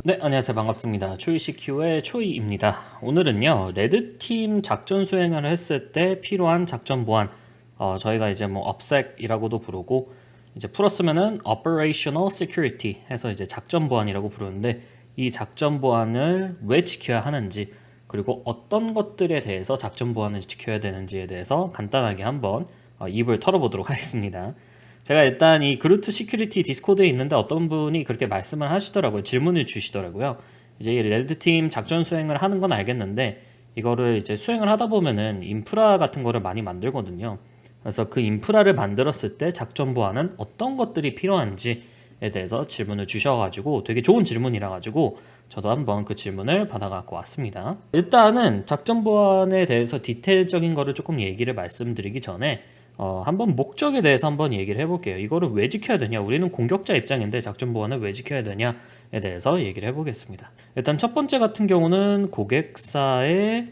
네, 안녕하세요. 반갑습니다. 초이CQ의 초이입니다. 오늘은요, 레드팀 작전 수행을 했을 때 필요한 작전 보안, 저희가 이제 뭐 업색이라고도 부르고, 이제 풀었으면은 Operational Security 해서 이제 작전 보안이라고 부르는데, 이 작전 보안을 왜 지켜야 하는지, 그리고 어떤 것들에 대해서 작전 보안을 지켜야 되는지에 대해서 간단하게 한번 입을 털어보도록 하겠습니다. 제가 일단 이 그루트 시큐리티 디스코드에 있는데 어떤 분이 그렇게 말씀을 하시더라고요. 질문을 주시더라고요. 이제 이 레드팀 작전 수행을 하는 건 알겠는데 이거를 이제 수행을 하다 보면은 인프라 같은 거를 많이 만들거든요. 그래서 그 인프라를 만들었을 때 작전 보안은 어떤 것들이 필요한지에 대해서 질문을 주셔가지고 되게 좋은 질문이라 가지고 저도 한번 그 질문을 받아갖고 왔습니다. 일단은 작전 보안에 대해서 디테일적인 거를 조금 얘기를 말씀드리기 전에 한번 목적에 대해서 한번 얘기를 해볼게요. 이거를 왜 지켜야 되냐? 우리는 공격자 입장인데 작전 보안을 왜 지켜야 되냐에 대해서 얘기를 해보겠습니다. 일단 첫 번째 같은 경우는 고객사의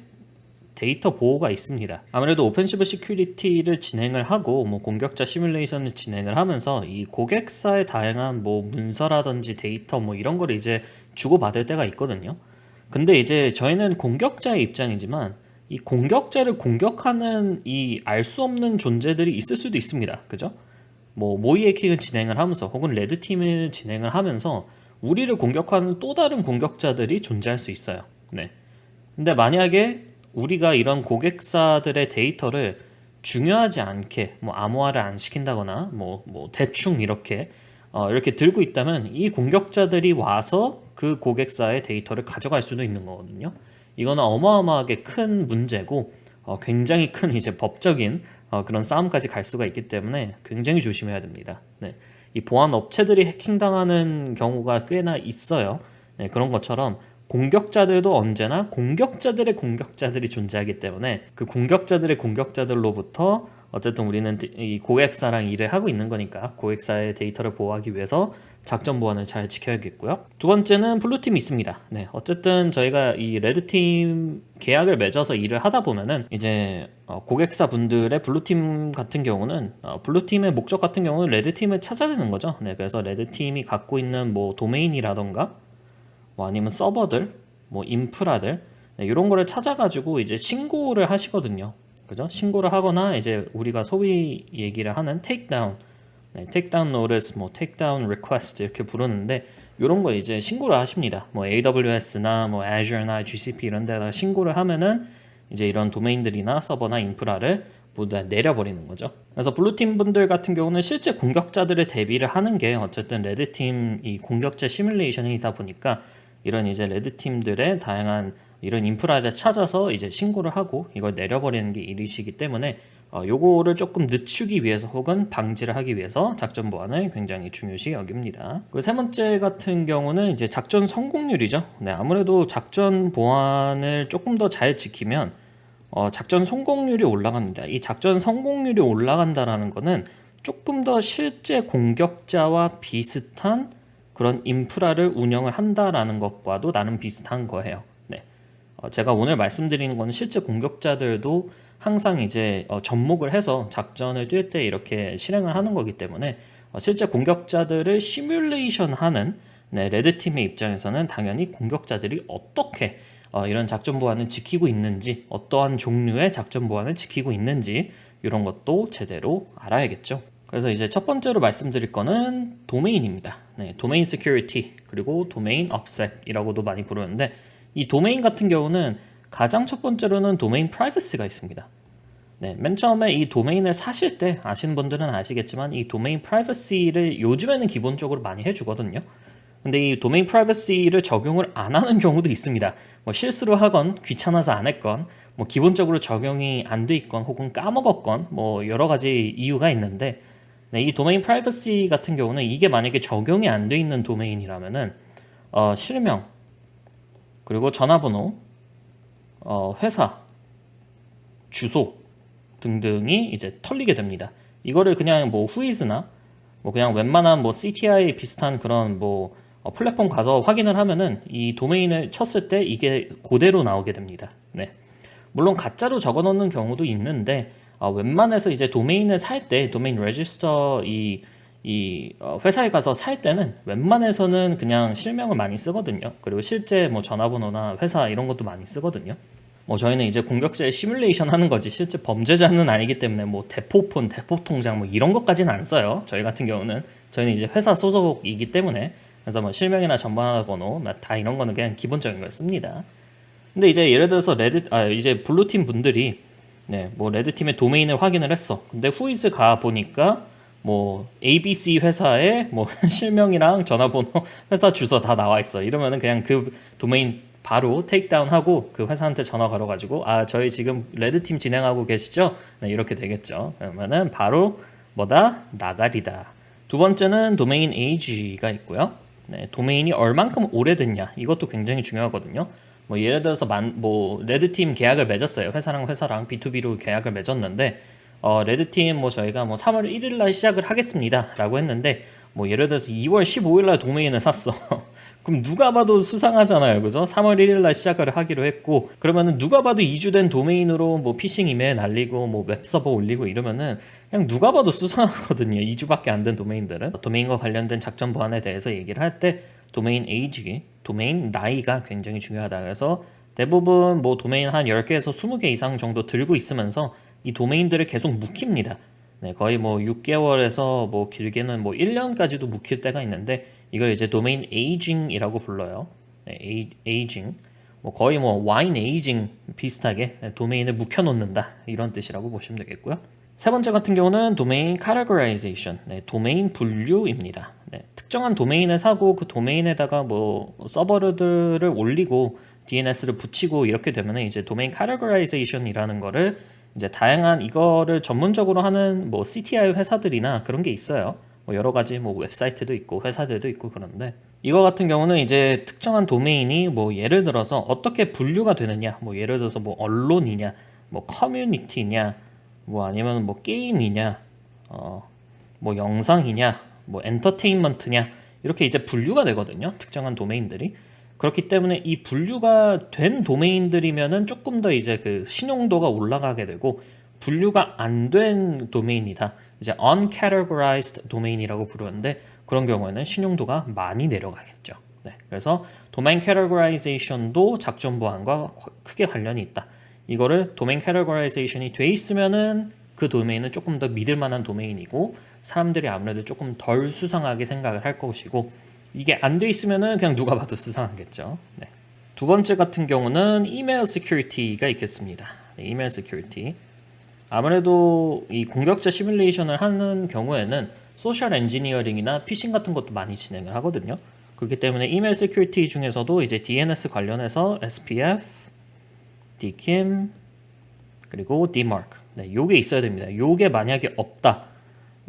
데이터 보호가 있습니다. 아무래도 오펜시브 시큐리티를 진행을 하고 뭐 공격자 시뮬레이션을 진행을 하면서 이 고객사의 다양한 뭐 문서라든지 데이터 뭐 이런 걸 이제 주고받을 때가 있거든요. 근데 이제 저희는 공격자의 입장이지만 이 공격자를 공격하는 이 알 수 없는 존재들이 있을 수도 있습니다. 그죠? 뭐 모의 해킹을 진행을 하면서 혹은 레드팀을 진행을 하면서 우리를 공격하는 또 다른 공격자들이 존재할 수 있어요. 네. 근데 만약에 우리가 이런 고객사들의 데이터를 중요하지 않게 뭐 암호화를 안 시킨다거나 뭐 대충 이렇게 들고 있다면 이 공격자들이 와서 그 고객사의 데이터를 가져갈 수도 있는 거거든요. 이거는 어마어마하게 큰 문제고 굉장히 큰 이제 법적인 그런 싸움까지 갈 수가 있기 때문에 굉장히 조심해야 됩니다. 네. 이 보안 업체들이 해킹당하는 경우가 꽤나 있어요. 네, 그런 것처럼 공격자들도 언제나 공격자들의 공격자들이 존재하기 때문에 그 공격자들의 공격자들로부터 어쨌든 우리는 이 고객사랑 일을 하고 있는 거니까 고객사의 데이터를 보호하기 위해서 작전 보안을 잘 지켜야겠고요. 두 번째는 블루팀이 있습니다. 네, 어쨌든 저희가 이 레드팀 계약을 맺어서 일을 하다 보면은 이제 고객사 분들의 블루팀 같은 경우는 블루팀의 목적 같은 경우는 레드팀을 찾아내는 거죠. 네, 그래서 레드팀이 갖고 있는 뭐 도메인이라던가 뭐 아니면 서버들, 뭐 인프라들 네, 이런 거를 찾아가지고 이제 신고를 하시거든요. 그죠? 신고를 하거나 이제 우리가 소위 얘기를 하는 테이크다운, 네, 테이크다운 노티스, 뭐 테이크다운 리퀘스트 이렇게 부르는데 이런 거 이제 신고를 하십니다. 뭐 AWS나 뭐 Azure나 GCP 이런 데다 신고를 하면은 이제 이런 도메인들이나 서버나 인프라를 모두 다 내려버리는 거죠. 그래서 블루팀 분들 같은 경우는 실제 공격자들을 대비를 하는 게 어쨌든 레드팀 이 공격자 시뮬레이션이다 보니까 이런 이제 레드팀들의 다양한 이런 인프라를 찾아서 이제 신고를 하고 이걸 내려버리는 게 일이시기 때문에 요거를 조금 늦추기 위해서 혹은 방지를 하기 위해서 작전 보안을 굉장히 중요시 여깁니다. 그 세 번째 같은 경우는 이제 작전 성공률이죠. 네, 아무래도 작전 보안을 조금 더 잘 지키면 작전 성공률이 올라갑니다. 이 작전 성공률이 올라간다라는 거는 조금 더 실제 공격자와 비슷한 그런 인프라를 운영을 한다라는 것과도 나름 비슷한 거예요. 네. 제가 오늘 말씀드리는 건 실제 공격자들도 항상 이제 접목을 해서 작전을 뛸 때 이렇게 실행을 하는 거기 때문에 실제 공격자들을 시뮬레이션 하는 네, 레드팀의 입장에서는 당연히 공격자들이 어떻게 이런 작전 보안을 지키고 있는지 어떠한 종류의 작전 보안을 지키고 있는지 이런 것도 제대로 알아야겠죠. 그래서 이제 첫 번째로 말씀드릴 거는 도메인입니다. 네, 도메인 시큐리티 그리고 도메인 업색이라고도 많이 부르는데 이 도메인 같은 경우는 가장 첫 번째로는 도메인 프라이버시가 있습니다. 네, 맨 처음에 이 도메인을 사실 때 아시는 분들은 아시겠지만 이 도메인 프라이버시를 요즘에는 기본적으로 많이 해주거든요. 근데 이 도메인 프라이버시를 적용을 안 하는 경우도 있습니다. 뭐 실수로 하건 귀찮아서 안 했건 뭐 기본적으로 적용이 안 돼 있건 혹은 까먹었건 뭐 여러 가지 이유가 있는데 네, 이 도메인 프라이버시 같은 경우는 이게 만약에 적용이 안 돼 있는 도메인이라면은 실명 그리고 전화번호 회사 주소 등등이 이제 털리게 됩니다. 이거를 그냥 뭐 후이즈나 뭐 그냥 웬만한 뭐 CTI 비슷한 그런 뭐 플랫폼 가서 확인을 하면은 이 도메인을 쳤을 때 이게 그대로 나오게 됩니다. 네. 물론 가짜로 적어 놓는 경우도 있는데 웬만해서 이제 도메인을 살 때 도메인 레지스터 회사에 가서 살 때는 웬만해서는 그냥 실명을 많이 쓰거든요. 그리고 실제 뭐 전화번호나 회사 이런 것도 많이 쓰거든요. 뭐 저희는 이제 공격자의 시뮬레이션 하는 거지 실제 범죄자는 아니기 때문에 뭐 대포폰, 대포통장 뭐 이런 것까지는 안 써요. 저희 같은 경우는 저희는 이제 회사 소속이기 때문에 그래서 뭐 실명이나 전화번호 다 이런 거는 그냥 기본적인 걸 씁니다. 근데 이제 예를 들어서 이제 블루팀 분들이 뭐 레드팀의 도메인을 확인을 했어. 근데 후이즈 가 보니까 뭐 ABC 회사의 뭐 실명이랑 전화번호, 회사 주소 다 나와 있어. 이러면은 그냥 그 도메인 바로 테이크다운 하고 그 회사한테 전화 걸어가지고 저희 지금 레드팀 진행하고 계시죠? 네, 이렇게 되겠죠. 그러면은 바로 뭐다? 나가리다. 두 번째는 도메인 에이지가 있고요. 네, 도메인이 얼만큼 오래됐냐 이것도 굉장히 중요하거든요. 뭐 예를 들어서 뭐 레드팀 계약을 맺었어요. 회사랑 B2B로 계약을 맺었는데 레드팀 뭐 저희가 뭐 3월 1일 날 시작을 하겠습니다라고 했는데 뭐 예를 들어서 2월 15일 날 도메인을 샀어. 그럼 누가 봐도 수상하잖아요. 그죠? 3월 1일 날 시작을 하기로 했고 그러면은 누가 봐도 2주 된 도메인으로 뭐 피싱 이메일 날리고 뭐 웹서버 올리고 이러면은 그냥 누가 봐도 수상하거든요. 2주밖에 안 된 도메인들은. 도메인과 관련된 작전 보안에 대해서 얘기를 할 때 도메인 에이지, 도메인 나이가 굉장히 중요하다. 그래서 대부분 뭐 도메인 한 10개에서 20개 이상 정도 들고 있으면서 이 도메인들을 계속 묵힙니다. 네, 거의 뭐 6개월에서 뭐 길게는 뭐 1년까지도 묵힐 때가 있는데 이걸 이제 도메인 에이징이라고 불러요. 네, 에이징. 뭐 거의 뭐 와인 에이징 비슷하게 도메인을 묵혀놓는다 이런 뜻이라고 보시면 되겠고요. 세 번째 같은 경우는 도메인 categorization, 도메인 분류입니다. 특정한 도메인을 사고 그 도메인에다가 뭐 서버들을 올리고 DNS를 붙이고 이렇게 되면 이제 도메인 categorization이라는 거를 이제 다양한 이거를 전문적으로 하는 뭐 CTI 회사들이나 그런 게 있어요. 뭐 여러 가지 뭐 웹사이트도 있고 회사들도 있고 그런데 이거 같은 경우는 이제 특정한 도메인이 뭐 예를 들어서 어떻게 분류가 되느냐, 뭐 예를 들어서 뭐 언론이냐, 뭐 커뮤니티냐, 뭐 아니면 뭐 게임이냐, 뭐 영상이냐, 뭐 엔터테인먼트냐 이렇게 이제 분류가 되거든요. 특정한 도메인들이. 그렇기 때문에 이 분류가 된 도메인들이면은 조금 더 이제 그 신용도가 올라가게 되고 분류가 안 된 도메인이다. 이제 uncategorized 도메인이라고 부르는데 그런 경우에는 신용도가 많이 내려가겠죠. 네, 그래서 도메인 categorization도 작전 보안과 크게 관련이 있다. 이거를 도메인 categorization이 돼 있으면은 그 도메인은 조금 더 믿을 만한 도메인이고 사람들이 아무래도 조금 덜 수상하게 생각을 할 것이고 이게 안 돼 있으면은 그냥 누가 봐도 수상하겠죠. 네. 두 번째 같은 경우는 이메일 시큐리티가 있겠습니다. 네, 이메일 시큐리티. 아무래도 이 공격자 시뮬레이션을 하는 경우에는 소셜 엔지니어링이나 피싱 같은 것도 많이 진행을 하거든요. 그렇기 때문에 이메일 시큐리티 중에서도 이제 DNS 관련해서 SPF, DKIM, 그리고 DMARC. 네, 요게 있어야 됩니다. 요게 만약에 없다.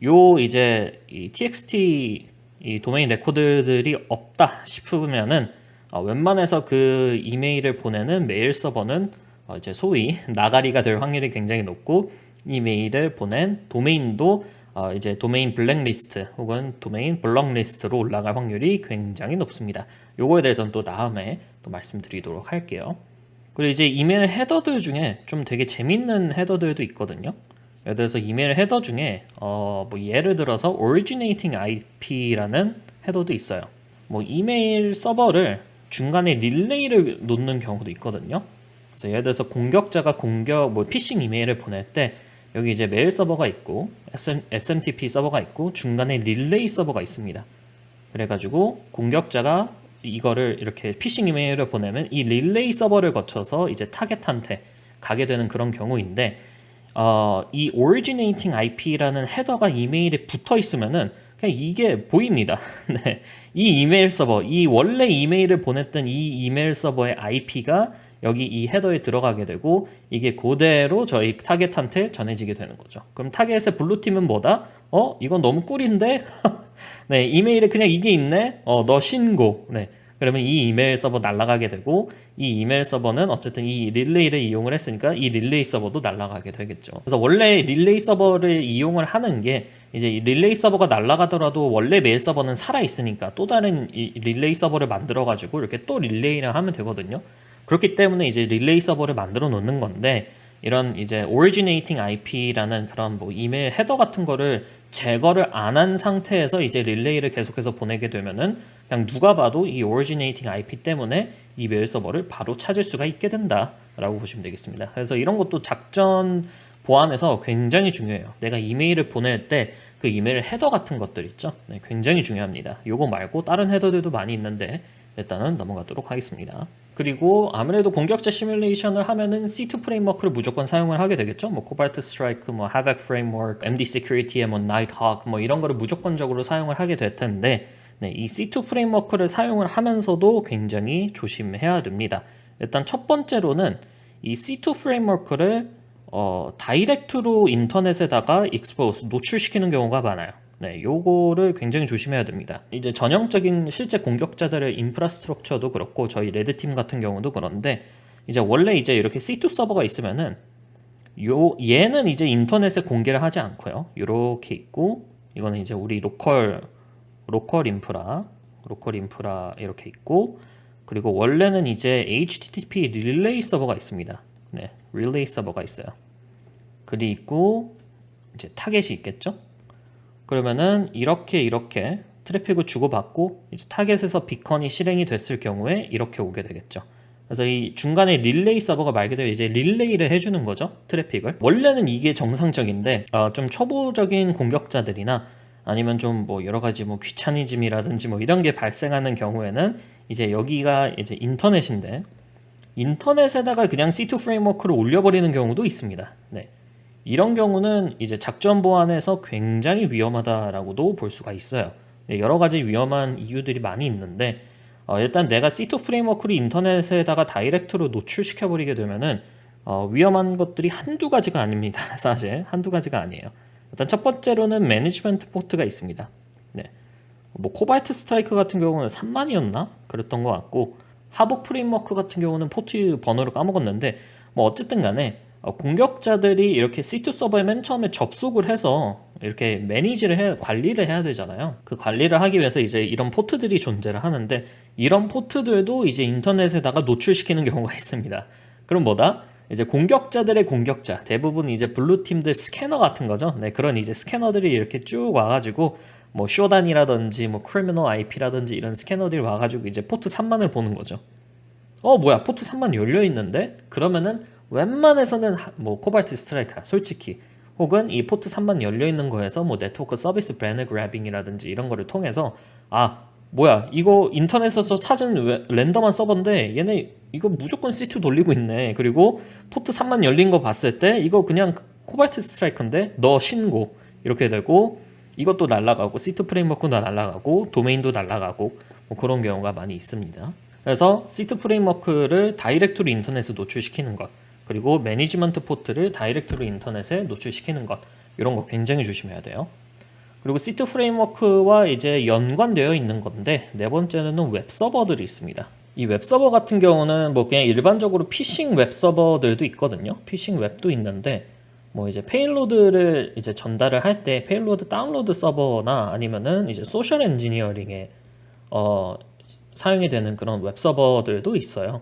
요 이제 이 TXT 이 도메인 레코드들이 없다 싶으면은 웬만해서 그 이메일을 보내는 메일 서버는 이제 소위 나가리가 될 확률이 굉장히 높고 이 메일을 보낸 도메인도 이제 도메인 블랙리스트 혹은 도메인 블럭리스트로 올라갈 확률이 굉장히 높습니다. 요거에 대해서는 또 다음에 또 말씀드리도록 할게요. 그리고 이제 이메일 헤더들 중에 좀 되게 재밌는 헤더들도 있거든요. 예를 들어서 이메일 헤더 중에 뭐 예를 들어서 originating IP라는 헤더도 있어요. 뭐 이메일 서버를 중간에 릴레이를 놓는 경우도 있거든요. 그래서 예를 들어서 공격자가 뭐 피싱 이메일을 보낼 때 여기 이제 메일 서버가 있고 SMTP 서버가 있고 중간에 릴레이 서버가 있습니다. 그래가지고 공격자가 이거를 이렇게 피싱 이메일을 보내면 이 릴레이 서버를 거쳐서 이제 타겟한테 가게 되는 그런 경우인데 이 originating IP라는 헤더가 이메일에 붙어 있으면은 그냥 이게 보입니다. 네. 이 이메일 서버, 이 원래 이메일을 보냈던 이 이메일 서버의 IP가 여기 이 헤더에 들어가게 되고 이게 그대로 저희 타겟한테 전해지게 되는 거죠. 그럼 타겟의 블루팀은 뭐다? 이건 너무 꿀인데? 네, 이메일에 그냥 이게 있네? 너 신고. 네. 그러면 이 이메일 서버 날아가게 되고 이 이메일 서버는 어쨌든 이 릴레이를 이용을 했으니까 이 릴레이 서버도 날아가게 되겠죠. 그래서 원래 릴레이 서버를 이용을 하는 게 이제 릴레이 서버가 날아가더라도 원래 메일 서버는 살아 있으니까 또 다른 이 릴레이 서버를 만들어 가지고 이렇게 또 릴레이를 하면 되거든요. 그렇기 때문에 이제 릴레이 서버를 만들어 놓는 건데 이런 이제 originating IP라는 그런 뭐 이메일 헤더 같은 거를 제거를 안 한 상태에서 이제 릴레이를 계속해서 보내게 되면은 그냥 누가 봐도 이 originating IP 때문에 이 메일 서버를 바로 찾을 수가 있게 된다라고 보시면 되겠습니다. 그래서 이런 것도 작전 보안에서 굉장히 중요해요. 내가 이메일을 보낼 때 그 이메일 헤더 같은 것들 있죠. 네, 굉장히 중요합니다. 요거 말고 다른 헤더들도 많이 있는데 일단은 넘어가도록 하겠습니다. 그리고 아무래도 공격자 시뮬레이션을 하면은 C2 프레임워크를 무조건 사용을 하게 되겠죠. 뭐 코발트 스트라이크, 뭐 Havoc 프레임워크, MD Security의 뭐 Nighthawk 뭐 이런 거를 무조건적으로 사용을 하게 될 텐데 네, 이 C2 프레임워크를 사용을 하면서도 굉장히 조심해야 됩니다. 일단 첫 번째로는 이 C2 프레임워크를 다이렉트로 인터넷에다가 expose, 노출시키는 경우가 많아요. 네, 요거를 굉장히 조심해야 됩니다. 이제 전형적인 실제 공격자들의 인프라스트럭처도 그렇고 저희 레드팀 같은 경우도 그런데 이제 원래 이제 이렇게 C2 서버가 있으면은 얘는 이제 인터넷에 공개를 하지 않고요. 요렇게 있고 이거는 이제 우리 로컬 인프라 이렇게 있고 그리고 원래는 이제 HTTP 릴레이 서버가 있습니다. 네, 릴레이 서버가 있어요. 그리고 이제 타겟이 있겠죠? 그러면은 이렇게 트래픽을 주고받고 이제 타겟에서 비컨이 실행이 됐을 경우에 이렇게 오게 되겠죠. 그래서 이 중간에 릴레이 서버가 말 그대로 이제 릴레이를 해주는 거죠. 트래픽을. 원래는 이게 정상적인데 좀 초보적인 공격자들이나 아니면 좀 뭐 여러 가지 뭐 귀차니즘이라든지 뭐 이런 게 발생하는 경우에는 이제 여기가 이제 인터넷인데 인터넷에다가 그냥 C2 프레임워크를 올려버리는 경우도 있습니다. 네. 이런 경우는 이제 작전 보안에서 굉장히 위험하다라고도 볼 수가 있어요. 네, 여러 가지 위험한 이유들이 많이 있는데 일단 내가 C2 프레임워크를 인터넷에다가 다이렉트로 노출시켜 버리게 되면은 위험한 것들이 한두 가지가 아닙니다. 사실 한두 가지가 아니에요. 일단 첫 번째로는 매니지먼트 포트가 있습니다. 네. 뭐 코발트 스트라이크 같은 경우는 3만이었나? 그랬던 것 같고 하복 프레임워크 같은 경우는 포트 번호를 까먹었는데 뭐 어쨌든 간에 공격자들이 이렇게 C2 서버에 맨 처음에 접속을 해서 이렇게 관리를 해야 되잖아요. 그 관리를 하기 위해서 이제 이런 포트들이 존재를 하는데 이런 포트들도 이제 인터넷에다가 노출시키는 경우가 있습니다. 그럼 뭐다? 이제 공격자들의 공격자, 대부분 이제 블루팀들 스캐너 같은 거죠. 네, 그런 이제 스캐너들이 이렇게 쭉 와가지고 뭐 쇼단이라든지 뭐 크리미널 IP라든지 이런 스캐너들이 와가지고 이제 포트 3만을 보는 거죠. 뭐야, 포트 3만 열려 있는데? 그러면은 웬만해서는 뭐 코발트 스트라이크야, 솔직히. 혹은 이 포트 3만 열려 있는 거에서 뭐 네트워크 서비스 브랜드 그래빙이라든지 이런 거를 통해서 뭐야, 이거 인터넷에서 찾은 랜덤한 서버인데 얘네 이거 무조건 C2 돌리고 있네. 그리고 포트 3만 열린 거 봤을 때 이거 그냥 코발트 스트라이크인데 너 신고 이렇게 되고 이것도 날아가고 C2 프레임워크도 날아가고 도메인도 날아가고 뭐 그런 경우가 많이 있습니다. 그래서 C2 프레임워크를 다이렉트로 인터넷에 노출시키는 것 그리고 매니지먼트 포트를 다이렉트로 인터넷에 노출시키는 것 이런 거 굉장히 조심해야 돼요. 그리고 C2 프레임워크와 이제 연관되어 있는 건데 네 번째는 웹 서버들이 있습니다. 이 웹 서버 같은 경우는 뭐 그냥 일반적으로 피싱 웹 서버들도 있거든요. 피싱 웹도 있는데 뭐 이제 페일로드를 이제 전달을 할 때 페일로드 다운로드 서버나 아니면은 이제 소셜 엔지니어링에 사용이 되는 그런 웹 서버들도 있어요.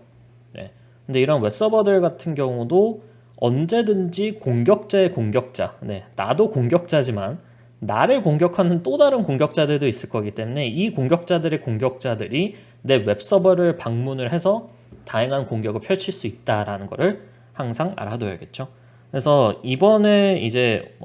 네. 근데 이런 웹 서버들 같은 경우도 언제든지 공격자의 공격자, 네, 나도 공격자지만 나를 공격하는 또 다른 공격자들도 있을 거기 때문에 이 공격자들이 내 웹서버를 방문을 해서 다양한 공격을 펼칠 수 있다라는 것을 항상 알아둬야겠죠. 그래서 이번에 이제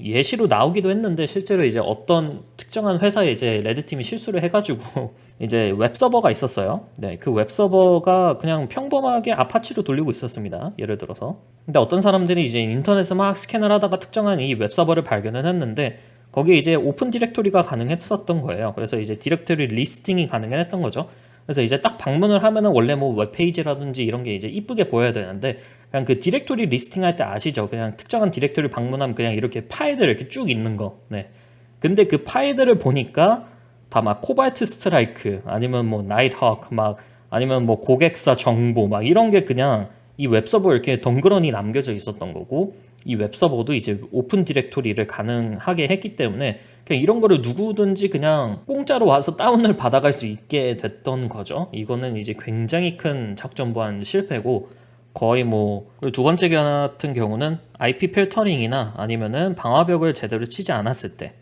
예시로 나오기도 했는데 실제로 이제 어떤 특정한 회사에 이제 레드팀이 실수를 해가지고 이제 웹서버가 있었어요. 네, 그 웹서버가 그냥 평범하게 아파치로 돌리고 있었습니다. 예를 들어서. 근데 어떤 사람들이 이제 인터넷에 막 스캔을 하다가 특정한 이 웹서버를 발견을 했는데 거기에 이제 오픈 디렉토리가 가능했었던 거예요. 그래서 이제 디렉토리 리스팅이 가능했던 거죠. 그래서 이제 딱 방문을 하면은 원래 뭐 웹페이지라든지 이런 게 이제 이쁘게 보여야 되는데 그냥 그 디렉토리 리스팅 할 때 아시죠? 그냥 특정한 디렉토리 방문하면 그냥 이렇게 파일들 이렇게 쭉 있는 거. 네. 근데 그 파일들을 보니까 다 막 코발트 스트라이크 아니면 뭐 나이트호크 막 아니면 뭐 고객사 정보 막 이런 게 그냥 이 웹서버에 이렇게 덩그러니 남겨져 있었던 거고 이 웹서버도 이제 오픈 디렉토리를 가능하게 했기 때문에 그냥 이런 거를 누구든지 그냥 공짜로 와서 다운을 받아갈 수 있게 됐던 거죠. 이거는 이제 굉장히 큰 작전 보안 실패고 거의 뭐 그리고 두 번째 같은 경우는 IP 필터링이나 아니면은 방화벽을 제대로 치지 않았을 때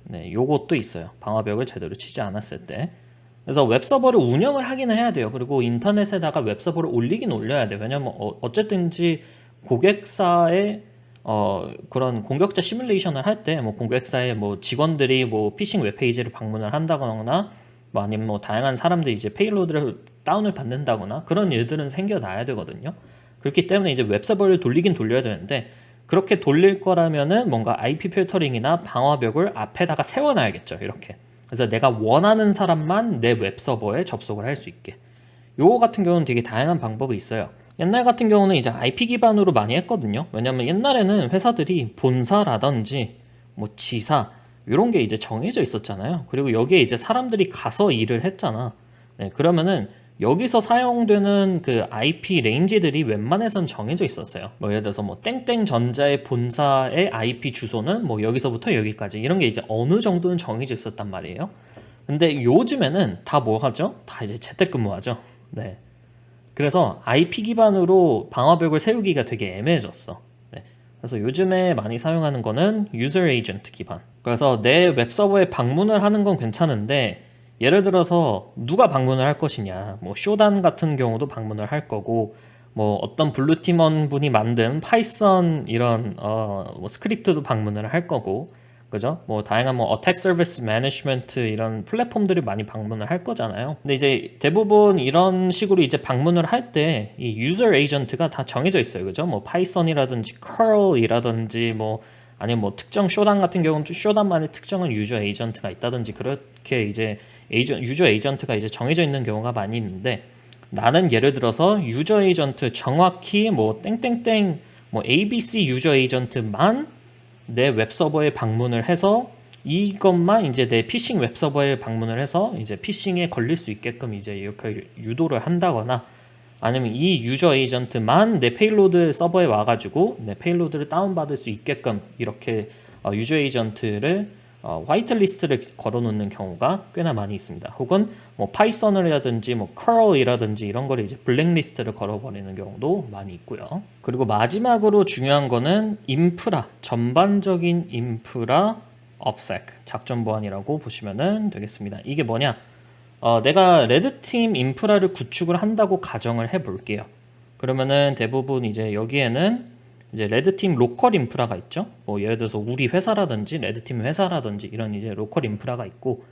네, 요것도 있어요. 방화벽을 제대로 치지 않았을 때. 그래서 웹서버를 운영을 하기는 해야 돼요. 그리고 인터넷에다가 웹서버를 올리긴 올려야 돼요. 왜냐면 어쨌든지 고객사의 그런 공격자 시뮬레이션을 할 때 뭐 고객사의 뭐 직원들이 뭐 피싱 웹페이지를 방문을 한다거나 뭐 아니면 뭐 다양한 사람들이 이제 페이로드를 다운을 받는다거나 그런 일들은 생겨나야 되거든요. 그렇기 때문에 이제 웹서버를 돌리긴 돌려야 되는데 그렇게 돌릴 거라면은 뭔가 IP 필터링이나 방화벽을 앞에다가 세워놔야겠죠. 이렇게. 그래서 내가 원하는 사람만 내 웹서버에 접속을 할 수 있게. 요거 같은 경우는 되게 다양한 방법이 있어요. 옛날 같은 경우는 이제 IP 기반으로 많이 했거든요. 왜냐면 옛날에는 회사들이 본사라든지 뭐 지사 이런 게 이제 정해져 있었잖아요. 그리고 여기에 이제 사람들이 가서 일을 했잖아. 네, 그러면은 여기서 사용되는 그 IP 레인지들이 웬만해선 정해져 있었어요. 뭐 예를 들어서 뭐 땡땡 전자의 본사의 IP 주소는 뭐 여기서부터 여기까지 이런 게 이제 어느 정도는 정해져 있었단 말이에요. 근데 요즘에는 다 뭐 하죠? 다 이제 재택근무하죠. 네. 그래서 IP 기반으로 방화벽을 세우기가 되게 애매해졌어. 네. 그래서 요즘에 많이 사용하는 거는 유저 에이전트 기반. 그래서 내 웹서버에 방문을 하는 건 괜찮은데 예를 들어서 누가 방문을 할 것이냐, 뭐 쇼단 같은 경우도 방문을 할 거고, 뭐 어떤 블루팀원 분이 만든 파이썬 이런 뭐 스크립트도 방문을 할 거고, 그죠? 뭐 다양한 뭐 어택 서비스 매니지먼트 이런 플랫폼들이 많이 방문을 할 거잖아요. 근데 이제 대부분 이런 식으로 이제 방문을 할 때 이 유저 에이전트가 다 정해져 있어요, 그죠? 뭐 파이썬이라든지 curl이라든지 뭐 아니면 뭐 특정 쇼단 같은 경우는 쇼단만의 특정한 유저 에이전트가 있다든지 그렇게 이제 유저 에이전트가 이제 정해져 있는 경우가 많이 있는데 나는 예를 들어서 유저 에이전트 정확히 뭐 땡땡땡 뭐 ABC 유저 에이전트만 내 웹서버에 방문을 해서 이것만 이제 내 피싱 웹서버에 방문을 해서 이제 피싱에 걸릴 수 있게끔 이제 이렇게 유도를 한다거나 아니면 이 유저 에이전트만 내 페일로드 서버에 와가지고 내 페일로드를 다운받을 수 있게끔 이렇게 유저 에이전트를 화이트리스트를 걸어놓는 경우가 꽤나 많이 있습니다. 혹은 뭐 파이썬이라든지 뭐 curl이라든지 이런 거를 이제 블랙리스트를 걸어버리는 경우도 많이 있고요. 그리고 마지막으로 중요한 거는 인프라, 전반적인 인프라 업색, 작전 보안이라고 보시면 되겠습니다. 이게 뭐냐? 내가 레드팀 인프라를 구축을 한다고 가정을 해볼게요. 그러면은 대부분 이제 여기에는 이제 레드팀 로컬 인프라가 있죠. 뭐 예를 들어서 우리 회사라든지 레드팀 회사라든지 이런 이제 로컬 인프라가 있고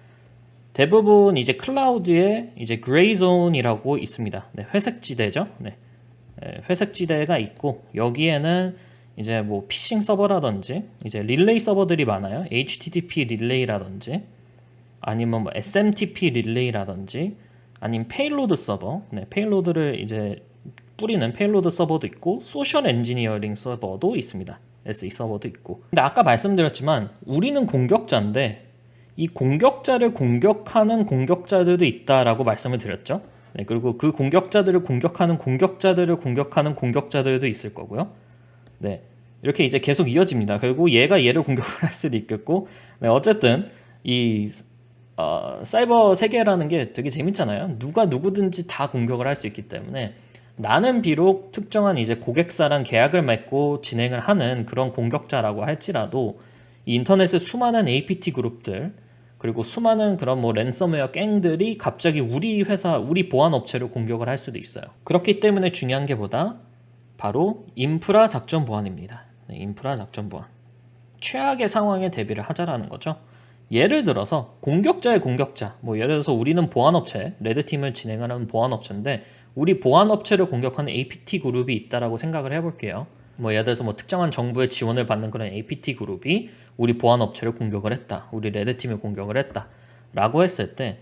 대부분 이제 클라우드에 이제 그레이존이라고 있습니다. 네, 회색 지대죠. 네, 회색 지대가 있고 여기에는 이제 뭐 피싱 서버라든지 이제 릴레이 서버들이 많아요. HTTP 릴레이라든지 아니면 뭐 SMTP 릴레이라든지 아니면 페일로드 서버, 네, 페일로드를 이제 뿌리는 페일로드 서버도 있고 소셜 엔지니어링 서버도 있습니다. SE 서버도 있고. 근데 아까 말씀드렸지만 우리는 공격자인데 이 공격자를 공격하는 공격자들도 있다라고 말씀을 드렸죠. 네, 그리고 그 공격자들을 공격하는 공격자들을 공격하는 공격자들도 있을 거고요. 네, 이렇게 이제 계속 이어집니다. 그리고 얘가 얘를 공격을 할 수도 있겠고, 네, 어쨌든 이 사이버 세계라는 게 되게 재밌잖아요. 누가 누구든지 다 공격을 할 수 있기 때문에 나는 비록 특정한 이제 고객사랑 계약을 맺고 진행을 하는 그런 공격자라고 할지라도 이 인터넷의 수많은 APT 그룹들 그리고 수많은 그런 뭐 랜섬웨어 갱들이 갑자기 우리 회사, 우리 보안 업체를 공격을 할 수도 있어요. 그렇기 때문에 중요한 게 뭐다? 바로 인프라 작전 보안입니다. 네, 인프라 작전 보안. 최악의 상황에 대비를 하자라는 거죠. 예를 들어서 공격자의 공격자, 뭐 예를 들어서 우리는 보안업체, 레드팀을 진행하는 보안업체인데 우리 보안업체를 공격하는 APT 그룹이 있다라고 생각을 해볼게요. 뭐 예를 들어서 뭐 특정한 정부의 지원을 받는 그런 APT 그룹이 우리 보안업체를 공격을 했다. 우리 레드팀을 공격을 했다. 라고 했을 때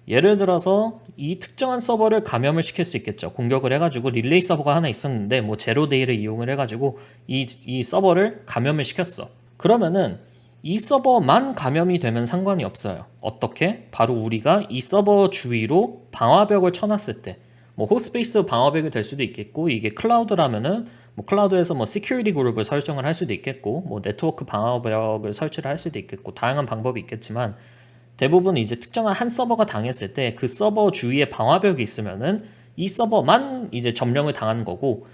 예를 들어서 이 특정한 서버를 감염을 시킬 수 있겠죠. 공격을 해가지고 릴레이 서버가 하나 있었는데 뭐 제로데이를 이용을 해가지고 이 서버를 감염을 시켰어. 그러면은 이 서버만 감염이 되면 상관이 없어요. 어떻게? 바로 우리가 이 서버 주위로 방화벽을 쳐놨을 때 뭐 호스트베이스 방화벽이 될 수도 있겠고 이게 클라우드라면은 뭐 클라우드에서 뭐 시큐리티 그룹을 설정을 할 수도 있겠고 뭐 네트워크 방화벽을 설치를 할 수도 있겠고 다양한 방법이 있겠지만 대부분 이제 특정한 한 서버가 당했을 때 그 서버 주위에 방화벽이 있으면은 이 서버만 이제 점령을 당하는 거고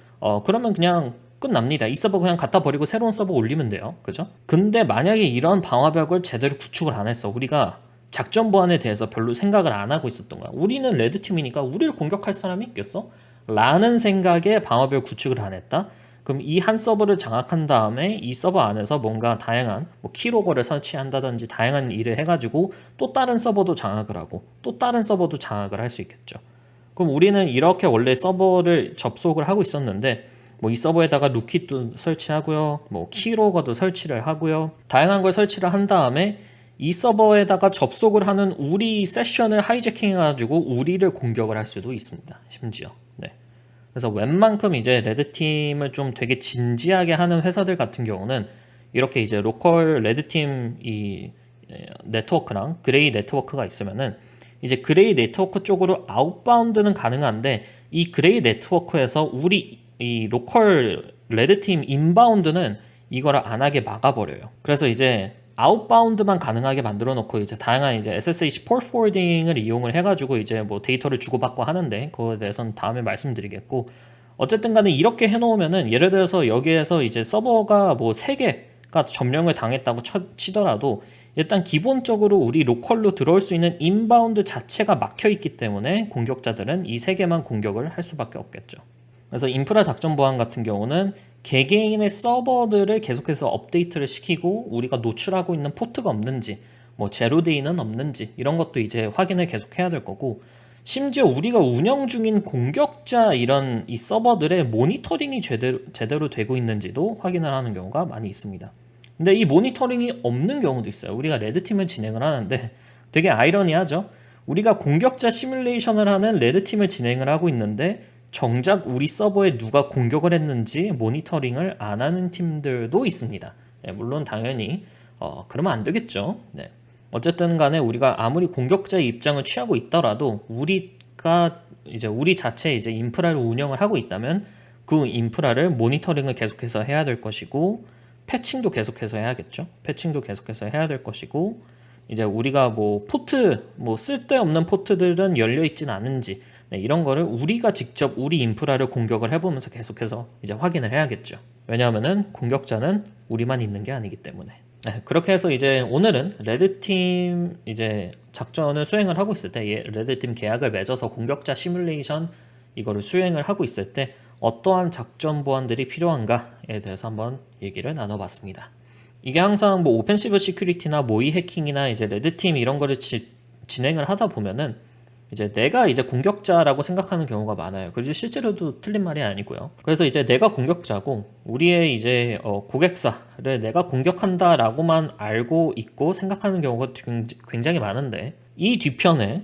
그러면 그냥 끝납니다. 이 서버 그냥 갖다 버리고 새로운 서버 올리면 돼요. 그죠? 근데 만약에 이런 방어벽을 제대로 구축을 안 했어. 우리가 작전 보안에 대해서 별로 생각을 안 하고 있었던 거야. 우리는 레드팀이니까 우리를 공격할 사람이 있겠어? 라는 생각에 방어벽 구축을 안 했다. 그럼 이 한 서버를 장악한 다음에 이 서버 안에서 뭔가 다양한 뭐 키로거를 설치한다든지 다양한 일을 해가지고 또 다른 서버도 장악을 하고 또 다른 서버도 장악을 할 수 있겠죠. 그럼 우리는 이렇게 원래 서버를 접속을 하고 있었는데 뭐 이 서버에다가 루킷도 설치하고요, 뭐 키로거도 설치를 하고요, 다양한 걸 설치를 한 다음에 이 서버에다가 접속을 하는 우리 세션을 하이제킹해가지고 우리를 공격을 할 수도 있습니다. 심지어. 네. 그래서 웬만큼 이제 레드팀을 좀 되게 진지하게 하는 회사들 같은 경우는 이렇게 이제 로컬 레드팀 이 네트워크랑 그레이 네트워크가 있으면은 이제 그레이 네트워크 쪽으로 아웃바운드는 가능한데 이 그레이 네트워크에서 우리 이 로컬 레드팀 인바운드는 이거를 안 하게 막아버려요. 그래서 이제 아웃바운드만 가능하게 만들어 놓고 이제 다양한 이제 SSH 포트 포워딩을 이용을 해가지고 이제 뭐 데이터를 주고받고 하는데 그거에 대해서는 다음에 말씀드리겠고, 어쨌든 간에 이렇게 해놓으면은 예를 들어서 여기에서 이제 서버가 뭐 3개가 점령을 당했다고 치더라도 일단 기본적으로 우리 로컬로 들어올 수 있는 인바운드 자체가 막혀 있기 때문에 공격자들은 이 3개만 공격을 할 수밖에 없겠죠. 그래서 인프라 작전 보안 같은 경우는 개개인의 서버들을 계속해서 업데이트를 시키고 우리가 노출하고 있는 포트가 없는지, 뭐 제로데이는 없는지 이런 것도 이제 확인을 계속 해야 될 거고, 심지어 우리가 운영 중인 공격자 이런 이 서버들의 모니터링이 제대로 되고 있는지도 확인을 하는 경우가 많이 있습니다. 근데 이 모니터링이 없는 경우도 있어요. 우리가 레드팀을 진행을 하는데 되게 아이러니하죠. 우리가 공격자 시뮬레이션을 하는 레드팀을 진행을 하고 있는데 정작 우리 서버에 누가 공격을 했는지 모니터링을 안 하는 팀들도 있습니다. 네, 물론 당연히 그러면 안 되겠죠. 네. 어쨌든 간에 우리가 아무리 공격자의 입장을 취하고 있더라도 우리가 이제 우리 자체 이제 인프라를 운영을 하고 있다면 그 인프라를 모니터링을 계속해서 해야 될 것이고, 패칭도 계속해서 해야겠죠. 패칭도 계속해서 해야 될 것이고, 이제 우리가 뭐 포트, 뭐 쓸데없는 포트들은 열려 있진 않은지, 네, 이런 거를 우리가 직접 우리 인프라를 공격을 해보면서 계속해서 이제 확인을 해야겠죠. 왜냐하면은 공격자는 우리만 있는 게 아니기 때문에. 네, 그렇게 해서 이제 오늘은 레드팀 이제 작전을 수행을 하고 있을 때, 레드팀 계약을 맺어서 공격자 시뮬레이션 이거를 수행을 하고 있을 때 어떠한 작전 보안들이 필요한가에 대해서 한번 얘기를 나눠봤습니다. 이게 항상 뭐 오펜시브 시큐리티나 모의 해킹이나 이제 레드팀 이런 거를 진행을 하다 보면은 이제 내가 이제 공격자라고 생각하는 경우가 많아요. 그리고 실제로도 틀린 말이 아니고요. 그래서 이제 내가 공격자고 우리의 이제 고객사를 내가 공격한다라고만 알고 있고 생각하는 경우가 굉장히 많은데, 이 뒤편에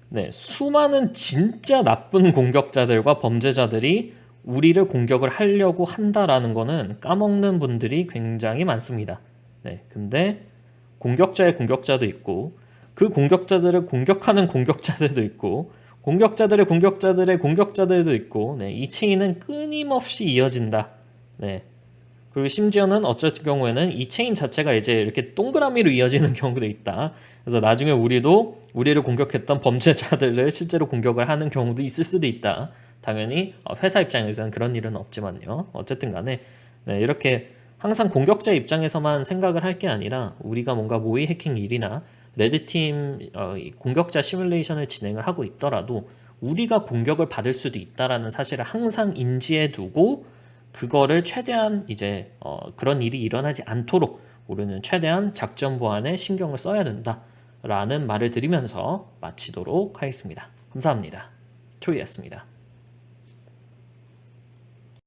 네, 수많은 진짜 나쁜 공격자들과 범죄자들이 우리를 공격을 하려고 한다라는 거는 까먹는 분들이 굉장히 많습니다. 네, 근데 공격자의 공격자도 있고 그 공격자들을 공격하는 공격자들도 있고 공격자들의 공격자들의 공격자들도 있고, 네, 이 체인은 끊임없이 이어진다. 네. 그리고 심지어는 어쩔 경우에는 이 체인 자체가 이제 이렇게 동그라미로 이어지는 경우도 있다. 그래서 나중에 우리를 공격했던 범죄자들을 실제로 공격을 하는 경우도 있을 수도 있다. 당연히 회사 입장에서는 그런 일은 없지만요. 어쨌든 간에 네, 이렇게 항상 공격자 입장에서만 생각을 할 게 아니라 우리가 뭔가 모의 해킹 일이나 레드팀 공격자 시뮬레이션을 진행을 하고 있더라도 우리가 공격을 받을 수도 있다라는 사실을 항상 인지해 두고 그거를 최대한 이제 그런 일이 일어나지 않도록 우리는 최대한 작전 보안에 신경을 써야 된다라는 말을 드리면서 마치도록 하겠습니다. 감사합니다. 초이였습니다.